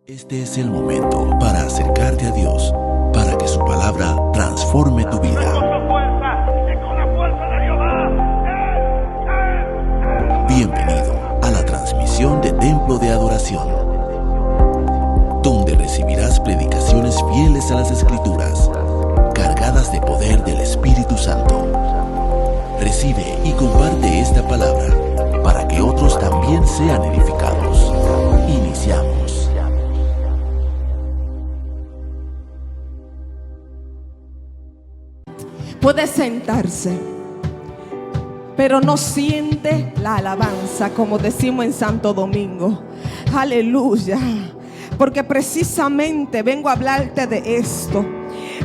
Este es el momento para acercarte a Dios, para que su palabra transforme tu vida. Bienvenido a la transmisión de Templo de Adoración, donde recibirás predicaciones fieles a las Escrituras, cargadas de poder del Espíritu Santo. Recibe y comparte esta palabra para que otros también sean edificados. Iniciamos. Puede sentarse, pero no siente la alabanza, como decimos en Santo Domingo. Aleluya. Porque precisamente vengo a hablarte de esto.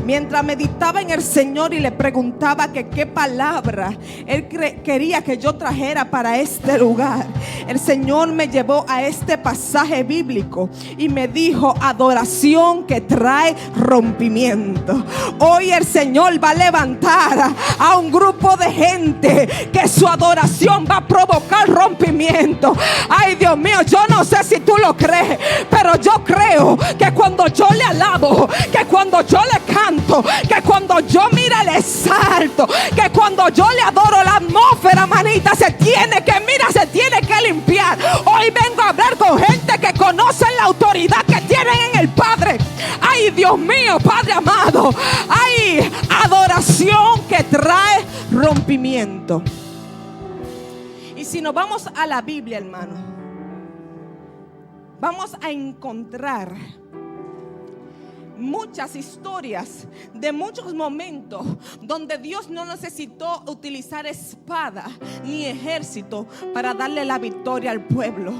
Mientras meditaba en el Señor y le preguntaba que qué palabra Él quería que yo trajera para este lugar, el Señor me llevó a este pasaje bíblico y me dijo: adoración que trae rompimiento. Hoy el Señor va a levantar a un grupo de gente que su adoración va a provocar rompimiento. Ay, Dios mío, yo no sé si tú lo crees, pero yo creo que cuando yo le alabo, que cuando yo le canto, que cuando yo mira le exalto, que cuando yo le adoro, la atmósfera, manita, se tiene que limpiar. Hoy vengo a hablar con gente que conoce la autoridad que tienen en el Padre. Ay, Dios mío, Padre amado. Ay, adoración que trae rompimiento. Y si nos vamos a la Biblia, hermano, vamos a encontrar muchas historias de muchos momentos donde Dios no necesitó utilizar espada ni ejército para darle la victoria al pueblo.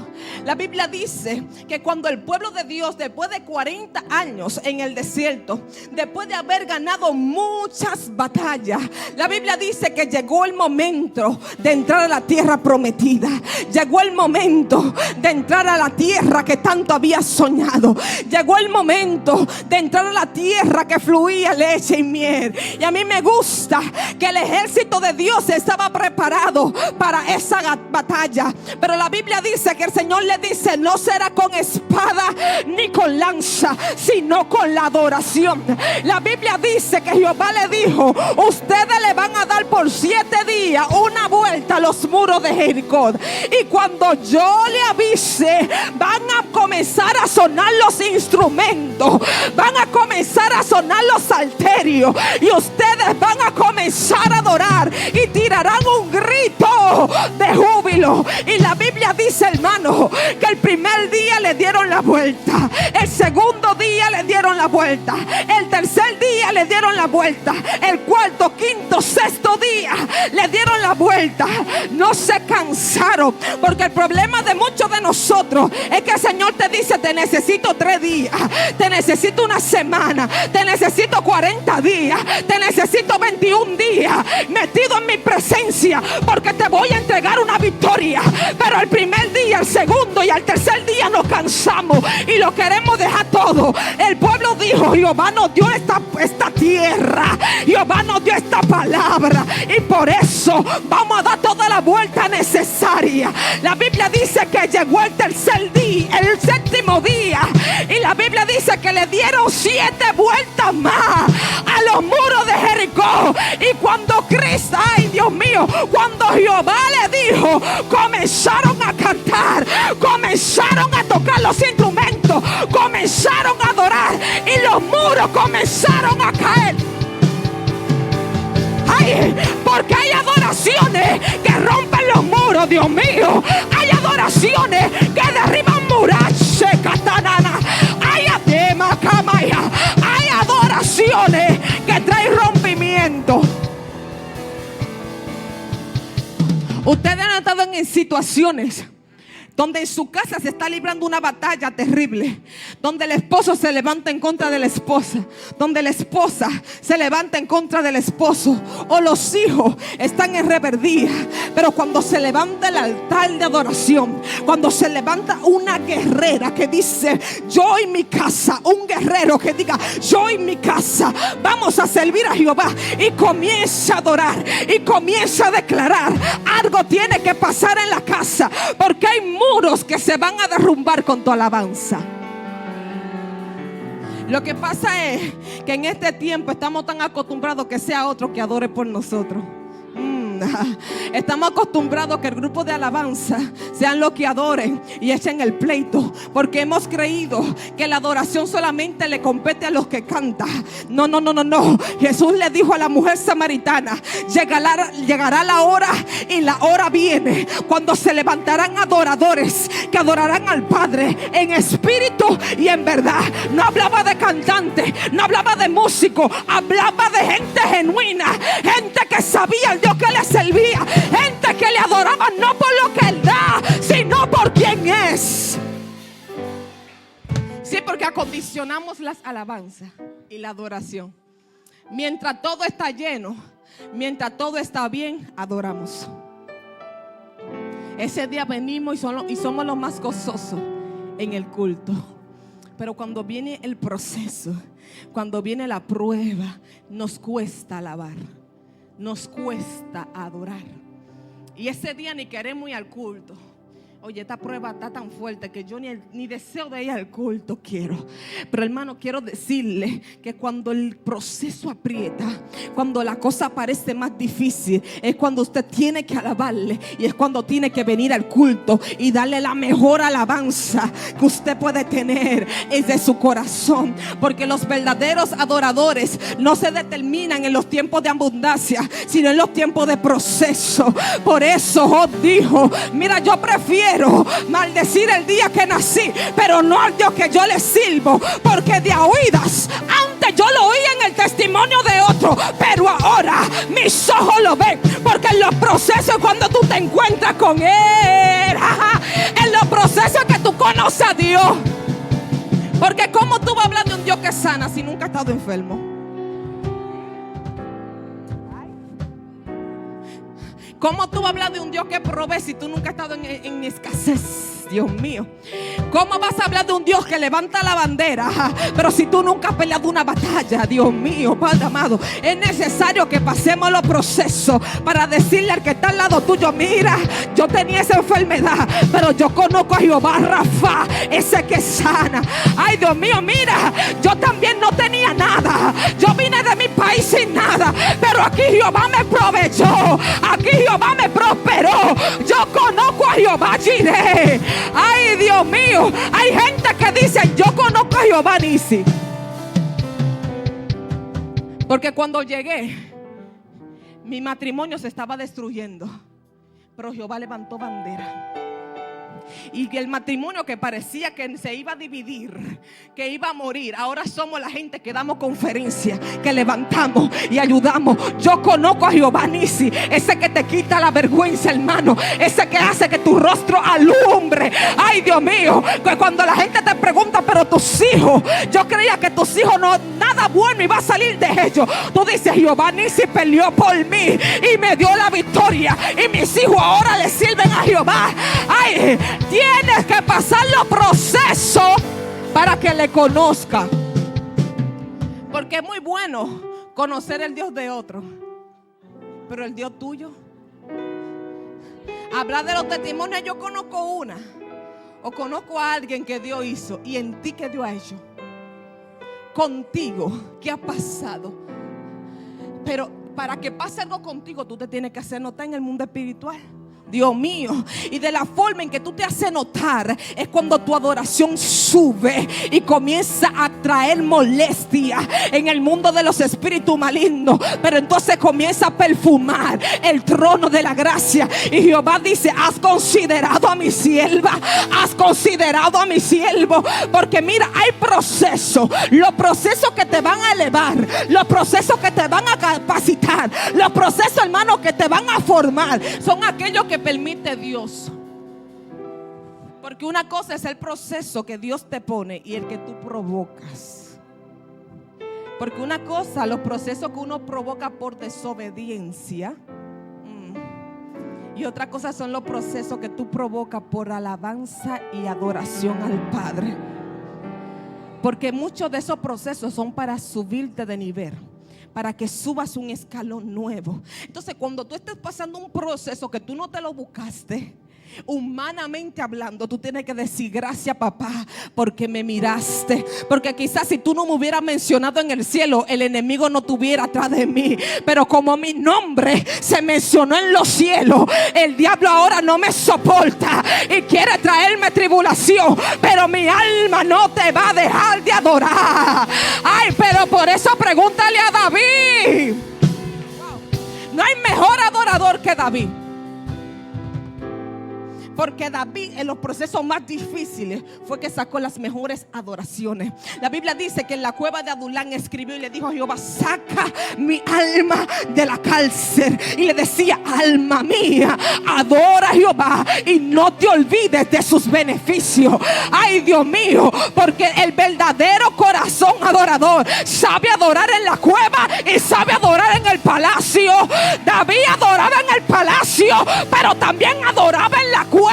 La Biblia dice que cuando el pueblo de Dios, después de 40 años en el desierto, después de haber ganado muchas batallas, la Biblia dice que llegó el momento de entrar a la tierra prometida. Llegó el momento de entrar a la tierra que tanto había soñado. Llegó el momento de entrar a la tierra que fluía leche y miel. Y a mí me gusta que el ejército de Dios estaba preparado para esa batalla. Pero la Biblia dice que el Señor le dice: no será con espada ni con lanza, sino con la adoración. La Biblia dice que Jehová le dijo: ustedes le van a dar por 7 días una vuelta a los muros de Jericó, y cuando yo le avise, van a comenzar a sonar los instrumentos, van a comenzar a sonar los salterios, y ustedes van a comenzar a adorar y tirarán un grito de júbilo. Y la Biblia dice, hermano, que el primer día le dieron la vuelta, el segundo día le dieron la vuelta, el tercer día le dieron la vuelta, el cuarto, quinto, sexto día le dieron la vuelta. No se cansaron, porque el problema de muchos de nosotros es que el Señor te dice: te necesito 3 días, te necesito una semana, te necesito 40 días, te necesito 21 días metido en mi presencia, porque te voy a entregar una victoria. Pero el primer día, el segundo y el tercer día nos cansamos y lo queremos dejar todo. El pueblo dijo: Jehová nos dio esta tierra, Jehová nos dio esta palabra, y por eso vamos a dar toda la vuelta necesaria. La Biblia dice que llegó el tercer día, el séptimo día, y la Biblia dice que le dieron 7 vueltas más a los muros de Jericó. Y cuando Cristo, ay Dios mío, cuando Jehová le dijo, comenzaron a cantar, comenzaron a tocar los instrumentos, comenzaron a adorar, y los muros comenzaron a caer. Ay, porque hay adoraciones que rompen los muros, Dios mío. Hay adoraciones que derriban murallas, catanana. Hay adoraciones que traen rompimiento. Ustedes han estado en situaciones donde en su casa se está librando una batalla terrible, donde el esposo se levanta en contra de la esposa, donde la esposa se levanta en contra del esposo, o los hijos están en rebeldía. Pero cuando se levanta el altar de adoración, cuando se levanta una guerrera que dice: yo y mi casa, un guerrero que diga: yo y mi casa vamos a servir a Jehová, y comienza a adorar y comienza a declarar, algo tiene que pasar en la casa, porque hay muros que se van a derrumbar con tu alabanza. Lo que pasa es que en este tiempo estamos tan acostumbrados que sea otro que adore por nosotros. Estamos acostumbrados que el grupo de alabanza sean los que adoren y echen el pleito, porque hemos creído que la adoración solamente le compete a los que cantan. No. Jesús le dijo a la mujer samaritana: llegará la hora, y la hora viene, cuando se levantarán adoradores que adorarán al Padre en espíritu y en verdad. No hablaba de cantantes, no hablaba de músicos, hablaba de gente genuina, gente que sabía el Dios que le servía, gente que le adoraba no por lo que él da, sino por quien es. Sí, porque acondicionamos las alabanzas y la adoración. Mientras todo está lleno, mientras todo está bien, adoramos. Ese día venimos y somos los más gozosos en el culto. Pero cuando viene el proceso, cuando viene la prueba, nos cuesta alabar, nos cuesta adorar. Y ese día ni queremos ir al culto. Oye, esta prueba está tan fuerte que yo ni deseo de ir al culto quiero. Pero hermano, quiero decirle que cuando el proceso aprieta, cuando la cosa parece más difícil, es cuando usted tiene que alabarle. Y es cuando tiene que venir al culto y darle la mejor alabanza que usted puede tener, es de su corazón. Porque los verdaderos adoradores no se determinan en los tiempos de abundancia, sino en los tiempos de proceso. Por eso Job dijo: mira, yo prefiero maldecir el día que nací, pero no al Dios que yo le sirvo, porque de oídas antes yo lo oí en el testimonio de otro, pero ahora mis ojos lo ven. Porque en los procesos, cuando tú te encuentras con Él, en los procesos que tú conoces a Dios. Porque ¿cómo tú vas a hablar de un Dios que sana si nunca has estado enfermo? ¿Cómo tú vas a hablar de un Dios que provee si tú nunca has estado en escasez? Dios mío. ¿Cómo vas a hablar de un Dios que levanta la bandera, pero si tú nunca has peleado una batalla? Dios mío, Padre amado, es necesario que pasemos los procesos para decirle al que está al lado tuyo: mira, yo tenía esa enfermedad, pero yo conozco a Jehová Rafa, ese que sana. Ay, Dios mío, mira, yo también no tenía nada, yo vine de mi país sin nada, pero aquí Jehová me proveyó, aquí Jehová me prosperó. Yo conozco a Jehová Jireh. Ay, Dios mío, hay gente que dice: yo conozco a Jehová Nisi. Porque cuando llegué, mi matrimonio se estaba destruyendo, pero Jehová levantó bandera. Y el matrimonio que parecía que se iba a dividir, que iba a morir, ahora somos la gente que damos conferencias, que levantamos y ayudamos. Yo conozco a Jehová Nisi, ese que te quita la vergüenza, hermano, ese que hace que tu rostro alumbre. Ay, Dios mío, que cuando la gente te pregunta: pero tus hijos, yo creía que tus hijos no, nada bueno iba a salir de ellos. Tú dices: Jehová Nisi peleó por mí y me dio la victoria, y mis hijos ahora le sirven a Jehová. Ay, tienes que pasar los procesos para que le conozca. Porque es muy bueno conocer el Dios de otro, pero el Dios tuyo, hablar de los testimonios. Yo conozco una, o conozco a alguien que Dios hizo, y en ti que Dios ha hecho contigo, ¿qué ha pasado? Pero para que pase algo contigo, tú te tienes que hacer notar en el mundo espiritual. Dios mío, y de la forma en que tú te haces notar es cuando tu adoración sube y comienza a traer molestia en el mundo de los espíritus malignos. Pero entonces comienza a perfumar el trono de la gracia, y Jehová dice: has considerado a mi sierva, has considerado a mi siervo. Porque mira, hay procesos, los procesos que te van a elevar, los procesos que te van a capacitar, los procesos, hermano, que te van a formar, son aquellos que permite Dios. Porque una cosa es el proceso que Dios te pone y el que tú provocas. Porque una cosa, los procesos que uno provoca por desobediencia, y otra cosa son los procesos que tú provocas por alabanza y adoración al Padre. Porque muchos de esos procesos son para subirte de nivel, para que subas un escalón nuevo. Entonces, cuando tú estés pasando un proceso que tú no te lo buscaste, humanamente hablando, tú tienes que decir gracias, papá, porque me miraste. Porque quizás si tú no me hubieras mencionado en el cielo, el enemigo no estuviera atrás de mí. Pero como mi nombre se mencionó en los cielos, el diablo ahora no me soporta y quiere traerme tribulación. Pero mi alma no te va a dejar de adorar. Ay, pero por eso pregúntale a David. No hay mejor adorador que David. Porque David en los procesos más difíciles fue que sacó las mejores adoraciones. La Biblia dice que en la cueva de Adulán escribió y le dijo a Jehová: saca mi alma de la cárcel. Y le decía: alma mía, adora a Jehová y no te olvides de sus beneficios. Ay, Dios mío, porque el verdadero corazón adorador sabe adorar en la cueva y sabe adorar en el palacio. David adoraba en el palacio, pero también adoraba en la cueva.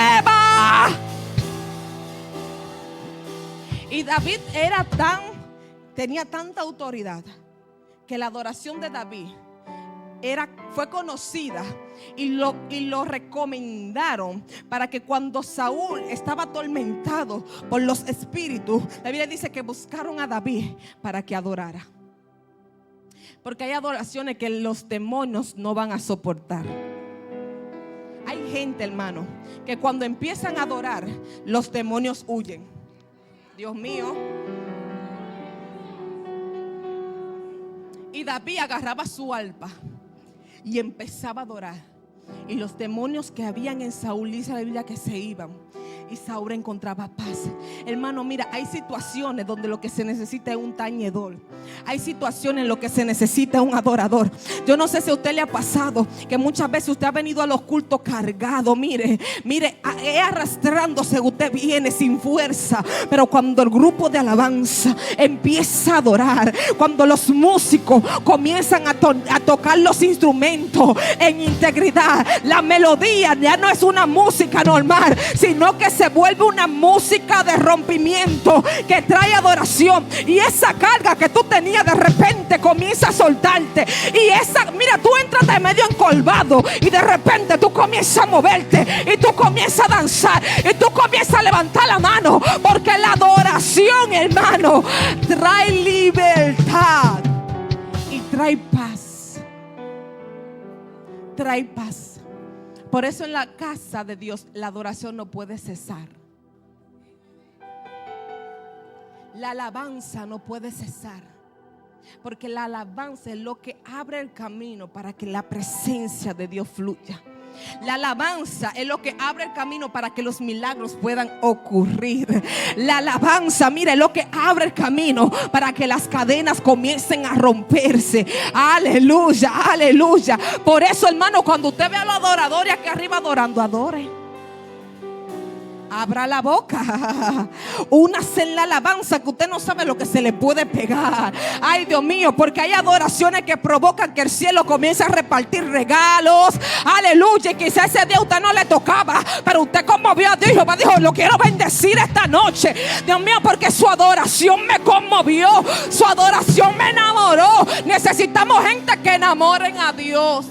Y David tenía tanta autoridad que la adoración de David fue conocida y lo recomendaron para que cuando Saúl estaba atormentado por los espíritus, la Biblia dice que buscaron a David para que adorara. Porque hay adoraciones que los demonios no van a soportar. Hay gente, hermano, que cuando empiezan a adorar, los demonios huyen. Dios mío. Y David agarraba su arpa y empezaba a adorar. Y los demonios que habían en Saúl, dice la Biblia, que se iban. Y Saúl encontraba paz. Hermano, mira, hay situaciones donde lo que se necesita es un tañedor. Hay situaciones en lo que se necesita es un adorador. Yo no sé si a usted le ha pasado que muchas veces usted ha venido a los cultos cargado. Mire, arrastrándose, usted viene sin fuerza. Pero cuando el grupo de alabanza empieza a adorar, cuando los músicos comienzan a tocar los instrumentos en integridad, la melodía ya no es una música normal, sino que se vuelve una música de rompimiento que trae adoración. Y esa carga que tú tenías de repente comienza a soltarte. Y mira, tú entras de medio encorvado y de repente tú comienzas a moverte y tú comienzas a danzar y tú comienzas a levantar la mano, porque la adoración, hermano, trae libertad y trae paz. Trae paz. Por eso en la casa de Dios la adoración no puede cesar. La alabanza no puede cesar, porque la alabanza es lo que abre el camino para que la presencia de Dios fluya. La alabanza es lo que abre el camino para que los milagros puedan ocurrir. La alabanza, mire, es lo que abre el camino para que las cadenas comiencen a romperse. Aleluya, aleluya. Por eso, hermano, cuando usted ve a los adoradores aquí arriba adorando, adore. Abra la boca. Únase en la alabanza, que usted no sabe lo que se le puede pegar. Ay, Dios mío, porque hay adoraciones que provocan que el cielo comience a repartir regalos. Aleluya. Y quizás ese día a usted no le tocaba, pero usted conmovió a Dios. Jehová dijo: lo quiero bendecir esta noche. Dios mío, porque su adoración me conmovió, su adoración me enamoró. Necesitamos gente que enamoren a Dios.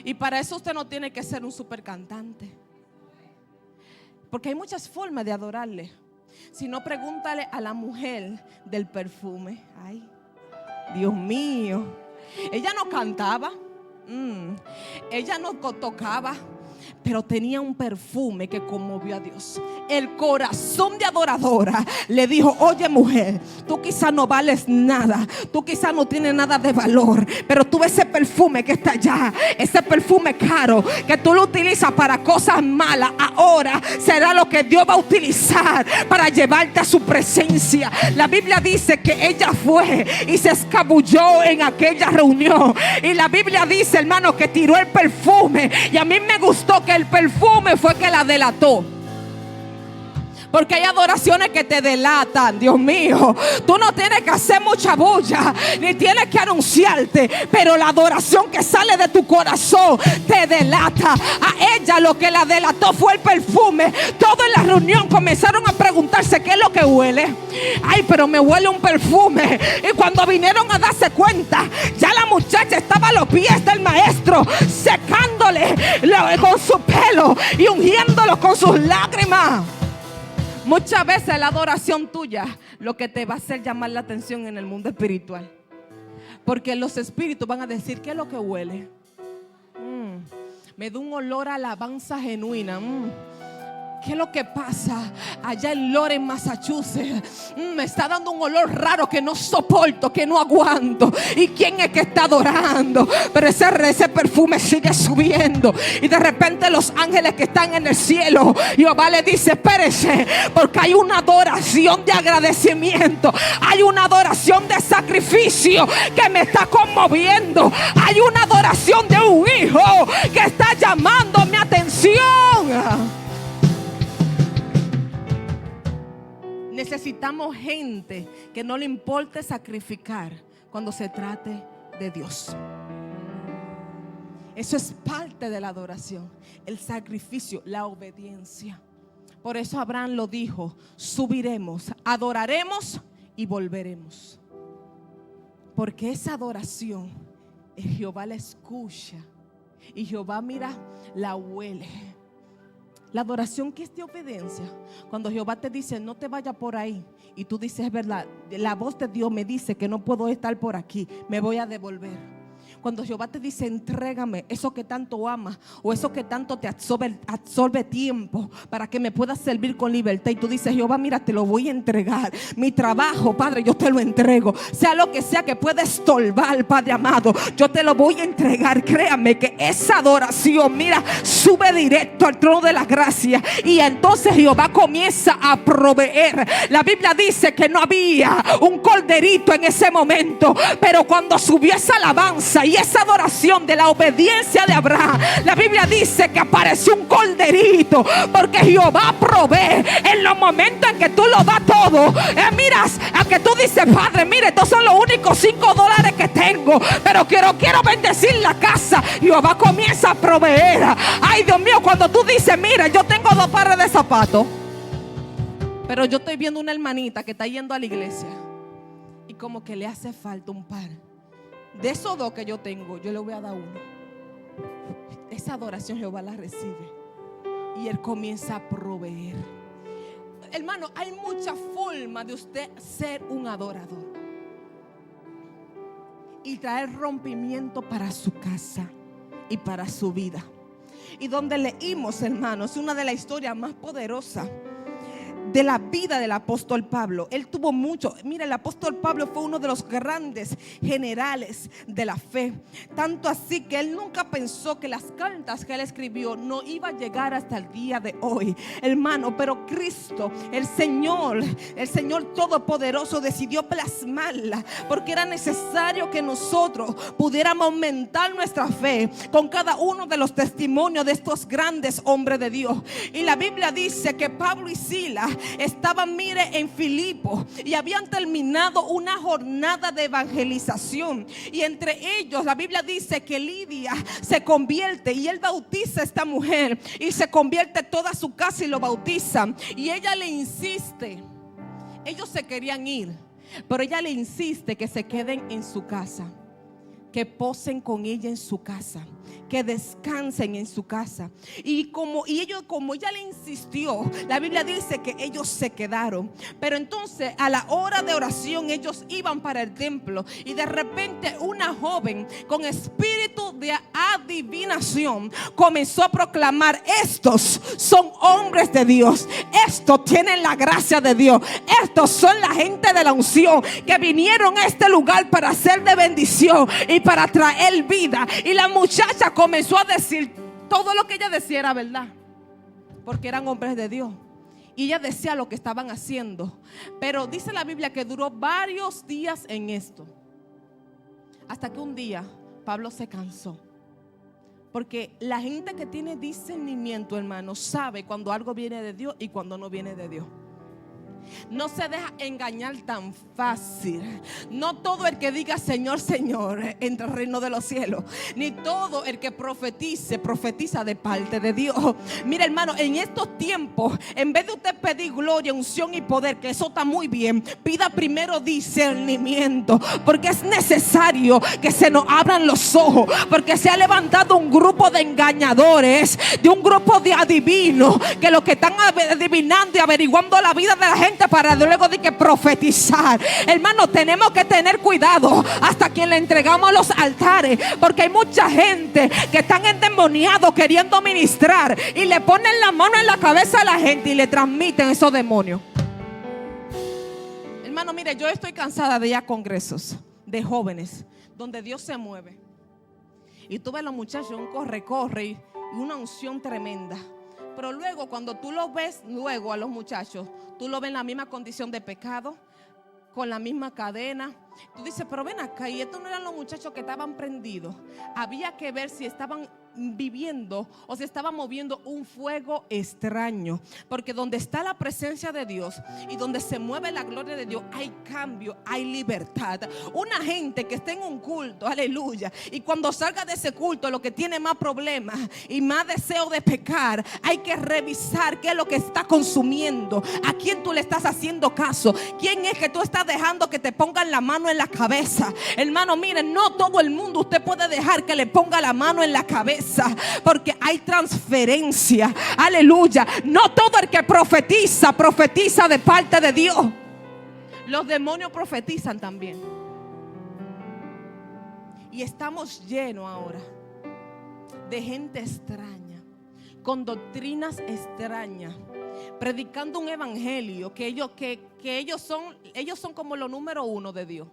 Y para eso usted no tiene que ser un super cantante, porque hay muchas formas de adorarle. Si no, pregúntale a la mujer del perfume. Ay, Dios mío. Ella no cantaba, ella no tocaba, pero tenía un perfume que conmovió a Dios. El corazón de adoradora le dijo: oye, mujer, tú quizás no vales nada, tú quizás no tienes nada de valor, pero tú ese perfume que está allá, ese perfume caro que tú lo utilizas para cosas malas, ahora será lo que Dios va a utilizar para llevarte a su presencia. La Biblia dice que ella fue y se escabulló en aquella reunión, y la Biblia dice, hermano, que tiró el perfume. Y a mí me gustó que el perfume fue que la delató. Porque hay adoraciones que te delatan, Dios mío. Tú no tienes que hacer mucha bulla, ni tienes que anunciarte, pero la adoración que sale de tu corazón te delata. A ella lo que la delató fue el perfume. Todos en la reunión comenzaron a preguntarse: ¿qué es lo que huele? Ay, pero me huele un perfume. Y cuando vinieron a darse cuenta, ya la muchacha estaba a los pies del maestro, secándole con su pelo y ungiéndolo con sus lágrimas. Muchas veces la adoración tuya lo que te va a hacer llamar la atención en el mundo espiritual, porque los espíritus van a decir: ¿qué es lo que huele? Me da un olor a alabanza genuina. ¿Qué es lo que pasa allá en Lawrence, Massachusetts? Me está dando un olor raro que no soporto, que no aguanto. ¿Y quién es que está adorando? Pero ese perfume sigue subiendo. Y de repente los ángeles que están en el cielo, Jehová le dice: espérese, porque hay una adoración de agradecimiento. Hay una adoración de sacrificio que me está conmoviendo. Hay una adoración de un hijo que está llamando mi atención. Necesitamos gente que no le importe sacrificar cuando se trate de Dios. Eso es parte de la adoración, el sacrificio, la obediencia. Por eso Abraham lo dijo: subiremos, adoraremos y volveremos. Porque esa adoración, Jehová la escucha y Jehová, mira, la huele. La adoración que es de obediencia, cuando Jehová te dice: no te vayas por ahí, y tú dices: es verdad, la voz de Dios me dice que no puedo estar por aquí, me voy a devolver. Cuando Jehová te dice: entrégame eso que tanto amas, o eso que tanto te absorbe tiempo para que me puedas servir con libertad, y tú dices: Jehová, mira, te lo voy a entregar. Mi trabajo, Padre, yo te lo entrego. Sea lo que sea que pueda estorbar, Padre amado, yo te lo voy a entregar. Créame que esa adoración, mira, sube directo al trono de la gracia. Y entonces Jehová comienza a proveer. La Biblia dice que no había un corderito en ese momento, pero cuando subió esa alabanza y esa adoración de la obediencia de Abraham, la Biblia dice que apareció un corderito, porque Jehová provee en los momentos en que tú lo das todo. Miras, a que tú dices: Padre, mire, estos son los únicos $5 que tengo, pero quiero bendecir la casa. Jehová comienza a proveer. Ay, Dios mío, cuando tú dices: mira, yo tengo 2 pares de zapatos, pero yo estoy viendo una hermanita que está yendo a la iglesia y como que le hace falta un par. De esos 2 que yo tengo, yo le voy a dar uno. Esa adoración Jehová la recibe y Él comienza a proveer. Hermano, hay muchas formas de usted ser un adorador y traer rompimiento para su casa y para su vida. Y donde leímos, hermanos, una de las historias más poderosas de la vida del apóstol Pablo. Él tuvo mucho. Mira, el apóstol Pablo fue uno de los grandes generales de la fe, tanto así que él nunca pensó que las cartas que él escribió no iban a llegar hasta el día de hoy, hermano. Pero Cristo, el Señor Todopoderoso, decidió plasmarla, porque era necesario que nosotros pudiéramos aumentar nuestra fe con cada uno de los testimonios de estos grandes hombres de Dios. Y la Biblia dice que Pablo y Silas estaban, mire, en Filipo, y habían terminado una jornada de evangelización. Y entre ellos la Biblia dice que Lidia se convierte y él bautiza a esta mujer, y se convierte toda su casa y lo bautizan. Y ella le insiste, ellos se querían ir, pero ella le insiste que se queden en su casa, que posen con ella en su casa, que descansen en su casa. Y como ella le insistió, la Biblia dice que ellos se quedaron. Pero entonces a la hora de oración ellos iban para el templo, y de repente una joven con espíritu de adivinación comenzó a proclamar: estos son hombres de Dios, estos tienen la gracia de Dios, estos son la gente de la unción que vinieron a este lugar para hacer de bendición y para traer vida. Y la muchacha comenzó a decir todo lo que ella decía era verdad, porque eran hombres de Dios, y ella decía lo que estaban haciendo. Pero dice la Biblia que duró varios días en esto, hasta que un día Pablo se cansó, porque la gente que tiene discernimiento, hermano, sabe cuando algo viene de Dios y cuando no viene de Dios. no se deja engañar tan fácil. No todo el que diga Señor, Señor entra al reino de los cielos, ni todo el que profetice, profetiza de parte de Dios. Mira, hermano, en estos tiempos, en vez de usted pedir gloria, unción y poder, que eso está muy bien, pida primero discernimiento, porque es necesario que se nos abran los ojos, porque se ha levantado un grupo de engañadores, de un grupo de adivinos, que lo que están adivinando y averiguando la vida de la gente para luego de que profetizar. Hermano, tenemos que tener cuidado hasta quien le entregamos a los altares, porque hay mucha gente que están endemoniados queriendo ministrar y le ponen la mano en la cabeza a la gente y le transmiten esos demonios. Hermano, mire, yo estoy cansada de ir a congresos de jóvenes donde Dios se mueve y tú ves a los muchachos un corre y una unción tremenda. Pero luego cuando tú lo ves luego a los muchachos, tú lo ves en la misma condición de pecado, con la misma cadena. Tú dices, pero ven acá, y estos no eran los muchachos que estaban prendidos. Había que ver si estaban viviendo o se estaba moviendo un fuego extraño, porque donde está la presencia de Dios y donde se mueve la gloria de Dios, hay cambio, hay libertad. Una gente que esté en un culto, aleluya, y cuando salga de ese culto lo que tiene más problemas y más deseo de pecar, hay que revisar qué es lo que está consumiendo, a quién tú le estás haciendo caso, quién es que tú estás dejando que te pongan la mano en la cabeza. Hermano, miren, no todo el mundo usted puede dejar que le ponga la mano en la cabeza, porque hay transferencia, aleluya. No todo el que profetiza, profetiza de parte de Dios. Los demonios profetizan también. Y estamos llenos ahora de gente extraña, con doctrinas extrañas, predicando un evangelio que ellos son como lo número uno de Dios.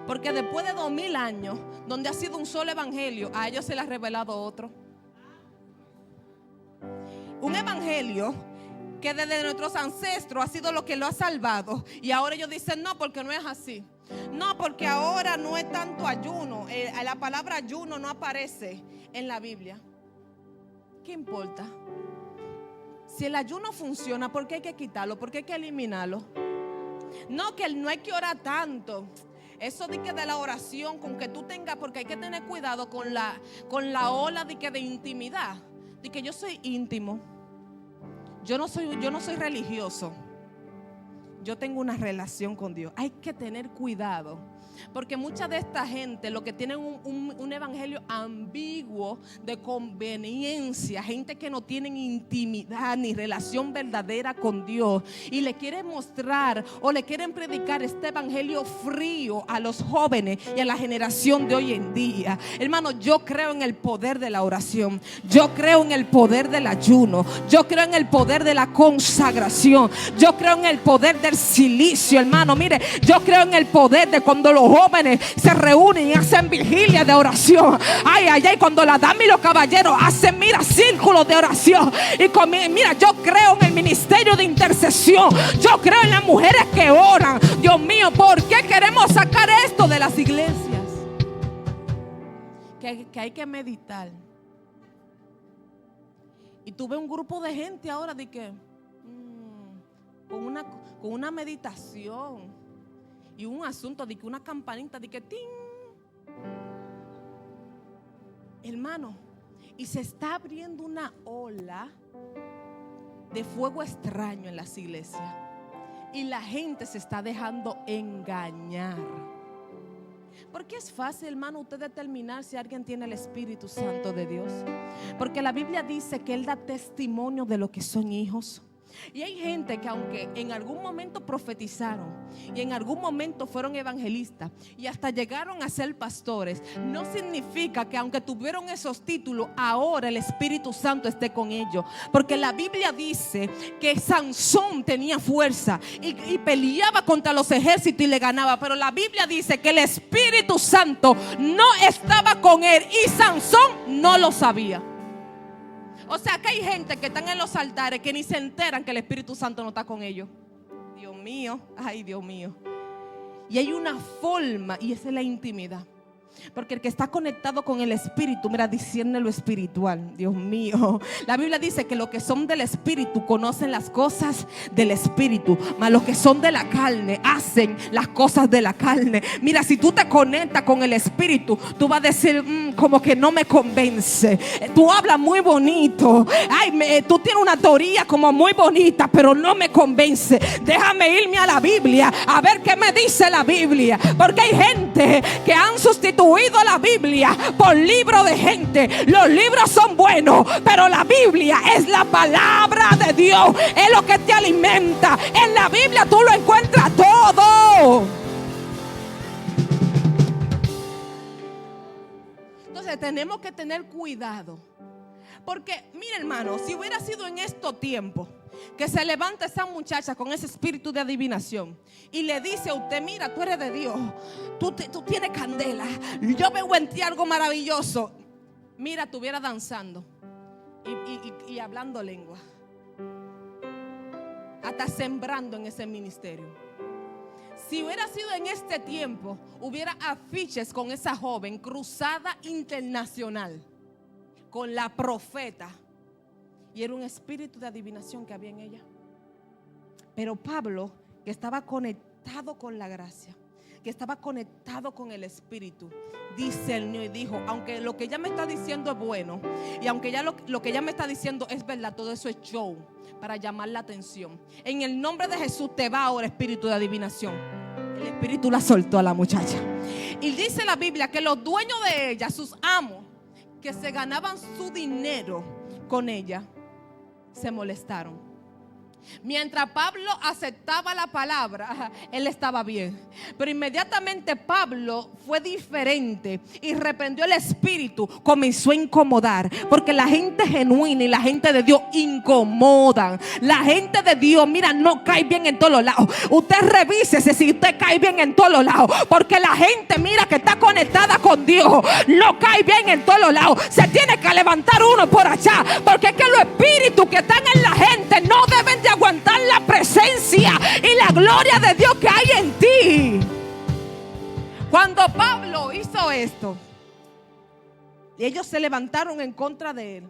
Porque después de 2000 años, donde ha sido un solo evangelio, a ellos se les ha revelado otro. Un evangelio que desde nuestros ancestros ha sido lo que lo ha salvado. Y ahora ellos dicen, no, porque no es así. No, porque ahora no es tanto ayuno. La palabra ayuno no aparece en la Biblia. ¿Qué importa? Si el ayuno funciona, ¿por qué hay que quitarlo? ¿Por qué hay que eliminarlo? No, que no hay que orar tanto. Eso de que de la oración, con que tú tengas, porque hay que tener cuidado con la ola de intimidad. De que yo soy íntimo. Yo no soy religioso. Yo tengo una relación con Dios. Hay que tener cuidado, porque mucha de esta gente lo que tienen un evangelio ambiguo de conveniencia, gente que no tienen intimidad ni relación verdadera con Dios, y le quieren mostrar o le quieren predicar este evangelio frío a los jóvenes y a la generación de hoy en día. Hermano, yo creo en el poder de la oración, yo creo en el poder del ayuno, yo creo en el poder de la consagración, yo creo en el poder del silicio. Hermano, mire, yo creo en el poder de cuando los jóvenes se reúnen y hacen vigilia de oración. Ay, ay, ay, cuando la dama y los caballeros hacen, mira, círculos de oración. Y mira, yo creo en el ministerio de intercesión. Yo creo en las mujeres que oran. Dios mío, ¿por qué queremos sacar esto de las iglesias? Que hay que meditar. Y tú ves un grupo de gente ahora de que con una meditación y un asunto de que una campanita de que ting. Hermano, y se está abriendo una ola de fuego extraño en las iglesias, y la gente se está dejando engañar. Porque es fácil, hermano, usted determinar si alguien tiene el Espíritu Santo de Dios, porque la Biblia dice que Él da testimonio de lo que son hijos. Y hay gente que aunque en algún momento profetizaron y en algún momento fueron evangelistas y hasta llegaron a ser pastores, no significa que aunque tuvieron esos títulos, ahora el Espíritu Santo esté con ellos. Porque la Biblia dice que Sansón tenía fuerza y peleaba contra los ejércitos y le ganaba, pero la Biblia dice que el Espíritu Santo no estaba con él y Sansón no lo sabía. O sea que hay gente que están en los altares que ni se enteran que el Espíritu Santo no está con ellos. Dios mío, ay Dios mío. Y hay una forma, y esa es la intimidad. Porque el que está conectado con el Espíritu, mira, discierne lo espiritual. Dios mío, la Biblia dice que los que son del Espíritu conocen las cosas del Espíritu, mas los que son de la carne hacen las cosas de la carne. Mira, si tú te conectas con el Espíritu, tú vas a decir, como que no me convence. Tú hablas muy bonito. Tú tienes una teoría como muy bonita, pero no me convence. Déjame irme a la Biblia a ver qué me dice la Biblia. Porque hay gente que han sustituido la Biblia por libros de gente. Los libros son buenos, pero la Biblia es la palabra de Dios, es lo que te alimenta. En la Biblia tú lo encuentras todo. Entonces tenemos que tener cuidado, porque mira, hermano, si hubiera sido en estos tiempos que se levanta esa muchacha con ese espíritu de adivinación y le dice a usted, mira, tú eres de Dios, tú tienes candela, yo veo en ti algo maravilloso. Mira, estuviera danzando y hablando lengua, hasta sembrando en ese ministerio. Si hubiera sido en este tiempo, hubiera afiches con esa joven, cruzada internacional, con la profeta. Y era un espíritu de adivinación que había en ella. Pero Pablo, que estaba conectado con la gracia, que estaba conectado con el Espíritu, discernió y dijo, aunque lo que ella me está diciendo es bueno, y aunque ya lo que ella me está diciendo es verdad, todo eso es show para llamar la atención. En el nombre de Jesús te va ahora espíritu de adivinación. El espíritu la soltó a la muchacha. Y dice la Biblia que los dueños de ella, sus amos, que se ganaban su dinero con ella, se molestaron. Mientras Pablo aceptaba la palabra, él estaba bien. Pero inmediatamente Pablo fue diferente y reprendió el espíritu, comenzó a incomodar. Porque la gente genuina y la gente de Dios incomodan. La gente de Dios, mira, no cae bien en todos los lados. Usted revísese si usted cae bien en todos los lados. Porque la gente, mira, que está conectada con Dios, no cae bien en todos los lados. Se tiene que levantar uno por allá. Porque es que los espíritus que están en la gente no deben de aguantar la presencia y la gloria de Dios que hay en ti. Cuando Pablo hizo esto, ellos se levantaron en contra de él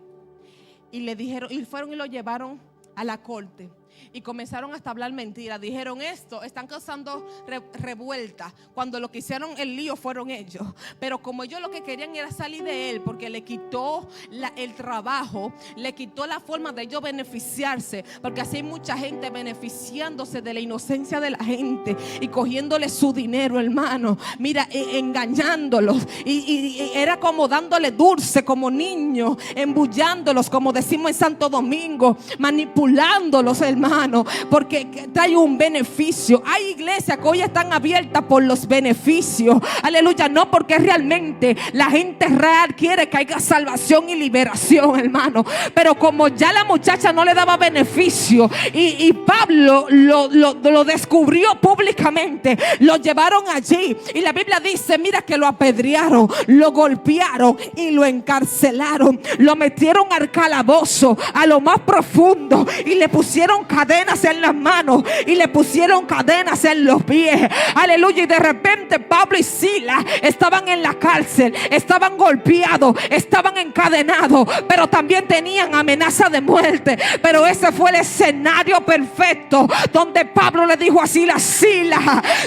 y le dijeron, y fueron y lo llevaron a la corte. Y comenzaron hasta a hablar mentiras. Dijeron esto, están causando revuelta, cuando lo que hicieron el lío fueron ellos. Pero como ellos lo que querían era salir de él, porque le quitó el trabajo, le quitó la forma de ellos beneficiarse. Porque así hay mucha gente beneficiándose de la inocencia de la gente y cogiéndole su dinero, hermano. Mira, engañándolos. Y era como dándole dulce como niños, embullándolos, como decimos en Santo Domingo, manipulándolos, hermano, porque trae un beneficio. Hay iglesias que hoy están abiertas por los beneficios, aleluya, no porque realmente la gente real quiere que haya salvación y liberación, hermano. Pero como ya la muchacha no le daba beneficio y Pablo lo descubrió públicamente, lo llevaron allí y la Biblia dice, mira, que lo apedrearon, lo golpearon y lo encarcelaron, lo metieron al calabozo, a lo más profundo, y le pusieron cadenas en las manos y le pusieron cadenas en los pies, aleluya. Y de repente Pablo y Silas estaban en la cárcel, estaban golpeados, estaban encadenados, pero también tenían amenaza de muerte. Pero ese fue el escenario perfecto donde Pablo le dijo a Silas, Silas,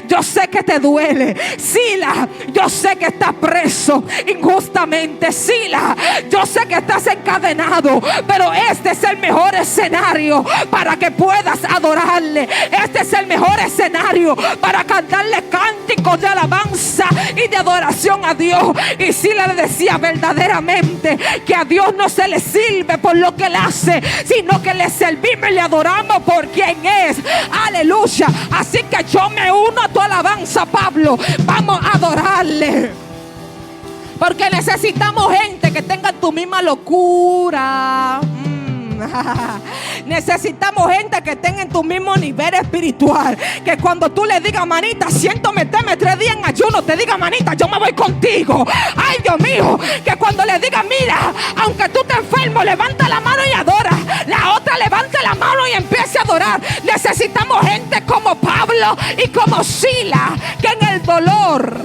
yo sé que te duele, Silas, yo sé que estás preso injustamente, Silas, yo sé que estás encadenado, pero este es el mejor escenario para que puedas adorarle. Este es el mejor escenario para cantarle cánticos de alabanza y de adoración a Dios. Y si le decía verdaderamente que a Dios no se le sirve por lo que él hace, sino que le servimos y le adoramos por quien es, aleluya. Así que yo me uno a tu alabanza, Pablo. Vamos a adorarle, porque necesitamos gente que tenga tu misma locura. Necesitamos gente que tenga en tu mismo nivel espiritual, que cuando tú le digas, manita, siento meterme 3 días en ayuno, te diga, manita, yo me voy contigo. Ay, Dios mío, que cuando le digas, mira, aunque tú te enfermo, levanta la mano y adora, la otra levanta la mano y empiece a adorar. Necesitamos gente como Pablo y como Silas, que en el dolor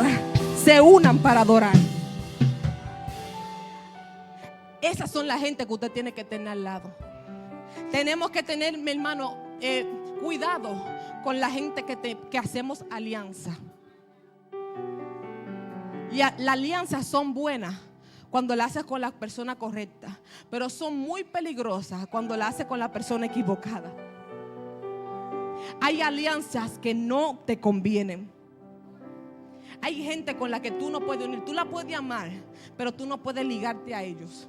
se unan para adorar. Esas son la gente que usted tiene que tener al lado. Tenemos que tener, mi hermano, cuidado con la gente que hacemos alianza. Y las alianzas son buenas cuando las haces con la persona correcta, pero son muy peligrosas cuando las haces con la persona equivocada. Hay alianzas que no te convienen. Hay gente con la que tú no puedes unir. Tú la puedes amar, pero tú no puedes ligarte a ellos.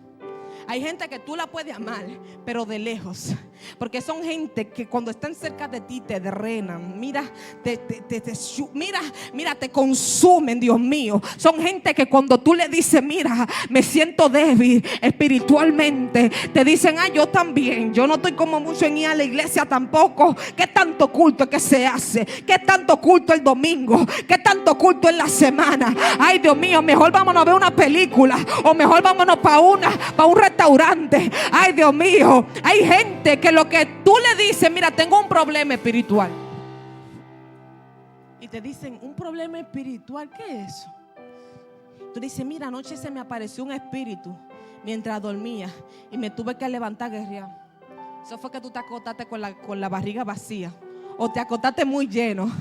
Hay gente que tú la puedes amar, pero de lejos. Porque son gente que cuando están cerca de ti te drenan. Mira, te consumen, Dios mío. Son gente que cuando tú le dices, mira, me siento débil espiritualmente, te dicen, yo también. Yo no estoy como mucho en ir a la iglesia tampoco. ¿Qué tanto culto es que se hace? ¿Qué tanto culto el domingo? ¿Qué tanto culto en la semana? Ay, Dios mío, mejor vámonos a ver una película, o mejor vámonos para un restaurante. Ay, Dios mío, hay gente que lo que tú le dices, mira, tengo un problema espiritual, y te dicen, ¿un problema espiritual? ¿Qué es eso? Tú dices, mira, anoche se me apareció un espíritu mientras dormía y me tuve que levantar a guerrear. Eso fue que tú te acostaste con la barriga vacía, o te acostaste muy lleno.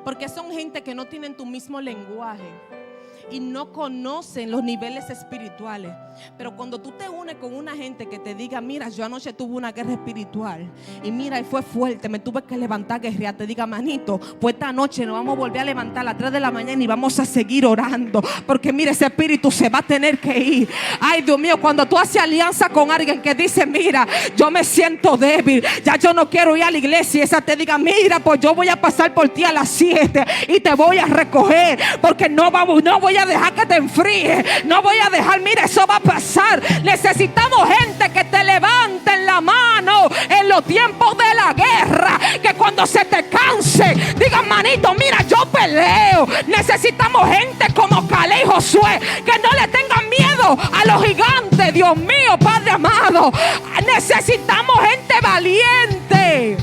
Porque son gente que no tienen tu mismo lenguaje y no conocen los niveles espirituales. Pero cuando tú te unes con una gente que te diga, mira, yo anoche tuve una guerra espiritual y mira, y fue fuerte, me tuve que levantar a guerrear, te diga, manito, pues esta noche nos vamos a volver a levantar a las 3 de la mañana y vamos a seguir orando, porque mira, ese espíritu se va a tener que ir. Ay, Dios mío, cuando tú haces alianza con alguien que dice, mira, yo me siento débil, ya yo no quiero ir a la iglesia, y esa te diga, mira, pues yo voy a pasar por ti a las 7 y te voy a recoger, porque no voy a dejar que te enfríe, no voy a dejar, mira, eso va a pasar. Necesitamos gente que te levante en la mano en los tiempos de la guerra, que cuando se te canse digan, manito, mira, yo peleo. Necesitamos gente como Caleb y Josué, que no le tengan miedo a los gigantes. Dios mío, Padre amado, necesitamos gente valiente.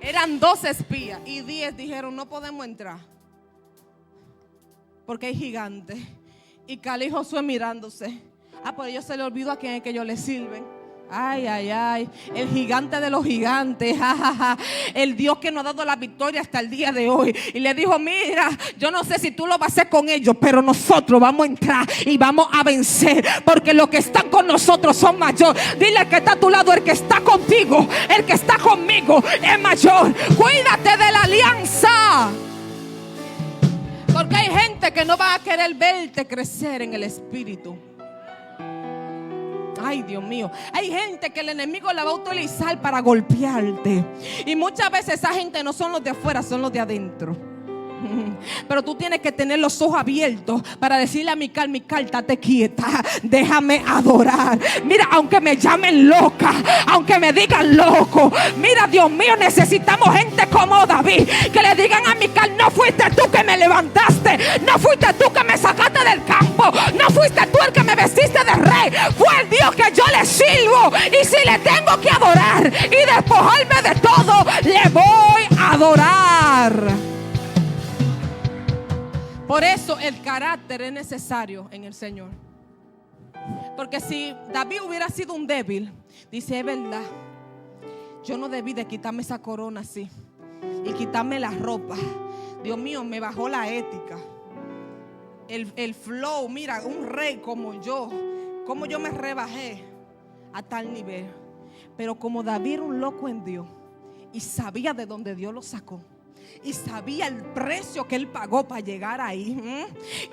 Eran 12 espías y 10 dijeron, no podemos entrar porque hay gigantes. Y Caleb y Josué mirándose. Pues ellos se le olvidó a quién es que ellos le sirven. Ay, ay, ay. El gigante de los gigantes. El Dios que nos ha dado la victoria hasta el día de hoy. Y le dijo, mira, yo no sé si tú lo vas a hacer con ellos, pero nosotros vamos a entrar y vamos a vencer, porque los que están con nosotros son mayores. Dile al que está a tu lado, el que está contigo, el que está conmigo es mayor. Cuídate de la alianza, porque hay gente que no va a querer verte crecer en el espíritu. Ay, Dios mío, hay gente que el enemigo la va a utilizar para golpearte. Y muchas veces esa gente no son los de afuera, son los de adentro. Pero tú tienes que tener los ojos abiertos para decirle a Mical, estate quieta, déjame adorar. Mira, aunque me llamen loca, aunque me digan loco, mira, Dios mío, necesitamos gente como David, que le digan a Mical, no fuiste tú que me levantaste, no fuiste tú que me sacaste del campo, no fuiste tú el que me vestiste de rey, fue el Dios que yo le sirvo. Y si le tengo que adorar y despojarme de todo, le voy a adorar. Por eso el carácter es necesario en el Señor. Porque si David hubiera sido un débil, dice, es verdad, yo no debí de quitarme esa corona así y quitarme la ropa. Dios mío, me bajó la ética, el flow. Mira, un rey como yo me rebajé a tal nivel. Pero como David era un loco en Dios y sabía de dónde Dios lo sacó, y sabía el precio que él pagó para llegar ahí,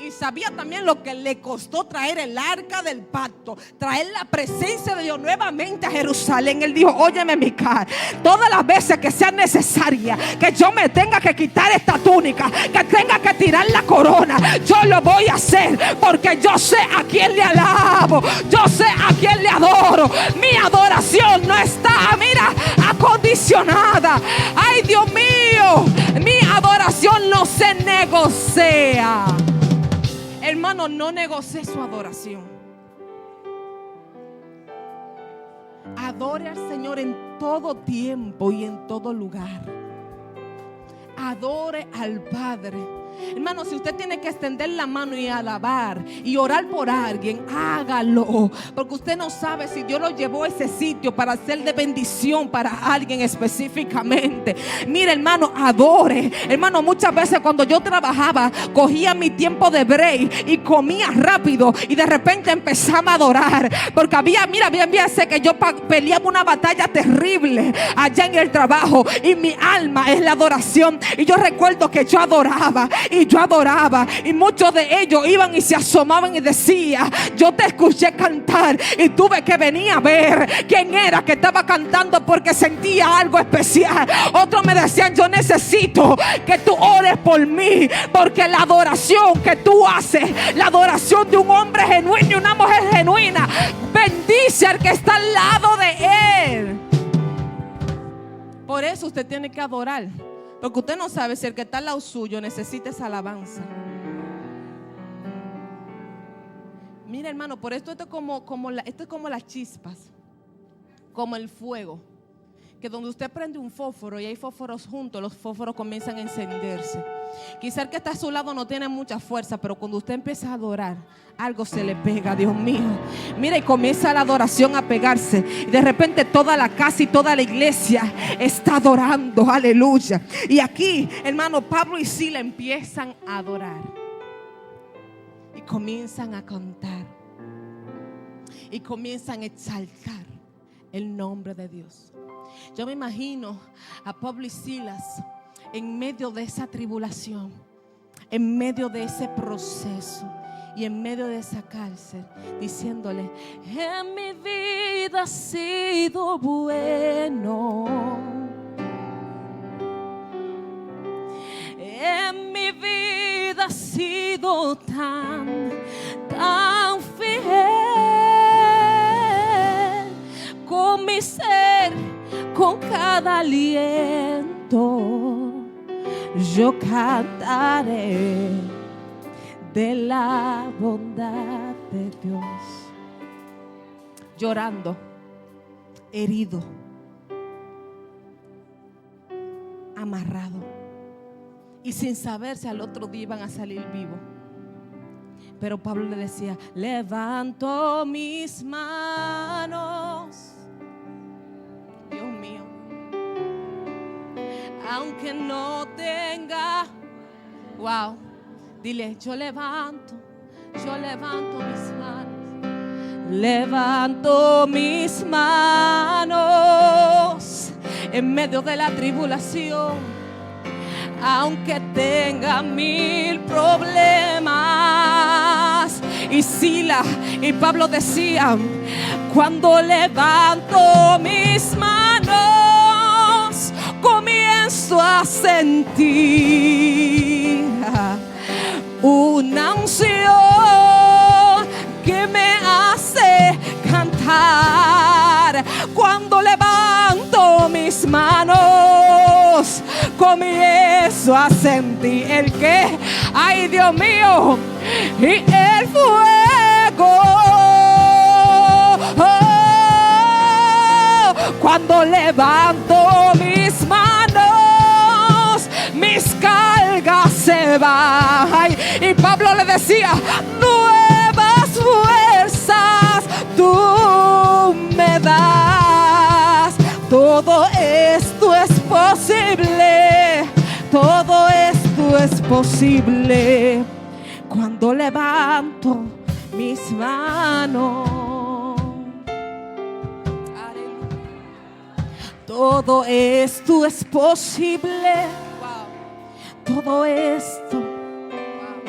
y sabía también lo que le costó traer el arca del pacto, traer la presencia de Dios nuevamente a Jerusalén. Él dijo, óyeme, Mical, todas las veces que sea necesaria, que yo me tenga que quitar esta túnica, que tenga que tirar la corona, yo lo voy a hacer, porque yo sé a quién le alabo, yo sé a quién le adoro. Mi adoración no está, mira, acondicionada. Ay, Dios mío, mi adoración no se negocia. Hermano, no negocie su adoración. Adore al Señor en todo tiempo y en todo lugar. adore al Padre. Hermano, si usted tiene que extender la mano y alabar y orar por alguien, hágalo, porque usted no sabe si Dios lo llevó a ese sitio para ser de bendición para alguien específicamente. Mire, hermano, adore. Hermano, muchas veces cuando yo trabajaba, cogía mi tiempo de break y comía rápido y de repente empezaba a adorar, porque había veces que yo peleaba una batalla terrible allá en el trabajo y mi alma es la adoración. Y yo recuerdo que yo adoraba y muchos de ellos iban y se asomaban y decían: yo te escuché cantar y tuve que venir a ver quién era que estaba cantando, porque sentía algo especial. Otros me decían: yo necesito que tú ores por mí, porque la adoración que tú haces, la adoración de un hombre genuino y una mujer genuina, bendice al que está al lado de él. Por eso usted tiene que adorar, porque usted no sabe si el que está al lado suyo necesita esa alabanza. Mira, hermano, por esto es como las chispas, como el fuego, que donde usted prende un fósforo y hay fósforos juntos, los fósforos comienzan a encenderse. Quizá el que está a su lado no tiene mucha fuerza, pero cuando usted empieza a adorar, algo se le pega, Dios mío. Mira, y comienza la adoración a pegarse, y de repente toda la casa y toda la iglesia está adorando, aleluya. Y aquí, hermano, Pablo y Silas empiezan a adorar y comienzan a cantar y comienzan a exaltar el nombre de Dios. Yo me imagino a Pablo y Silas en medio de esa tribulación, en medio de ese proceso y en medio de esa cárcel, diciéndole: en mi vida ha sido bueno, en mi vida ha sido tan fiel, con mi ser, con cada aliento yo cantaré de la bondad de Dios. Llorando, herido, amarrado y sin saber si al otro día iban a salir vivos. Pero Pablo le decía: levanto mis manos, Dios mío, aunque no tenga, wow, dile: yo levanto mis manos, levanto mis manos en medio de la tribulación, aunque tenga 1000 problemas. Y Silas y Pablo decían: cuando levanto mis manos, comienzo a sentir una unción que me hace cantar. Cuando levanto mis manos, comienzo a sentir el que, ay Dios mío, y el fuego. Cuando levanto mis manos, mis cargas se van. Y Pablo le decía: nuevas fuerzas tú me das. Todo esto es posible, todo esto es posible cuando levanto mis manos. Todo esto es posible. Wow. Todo esto. Wow.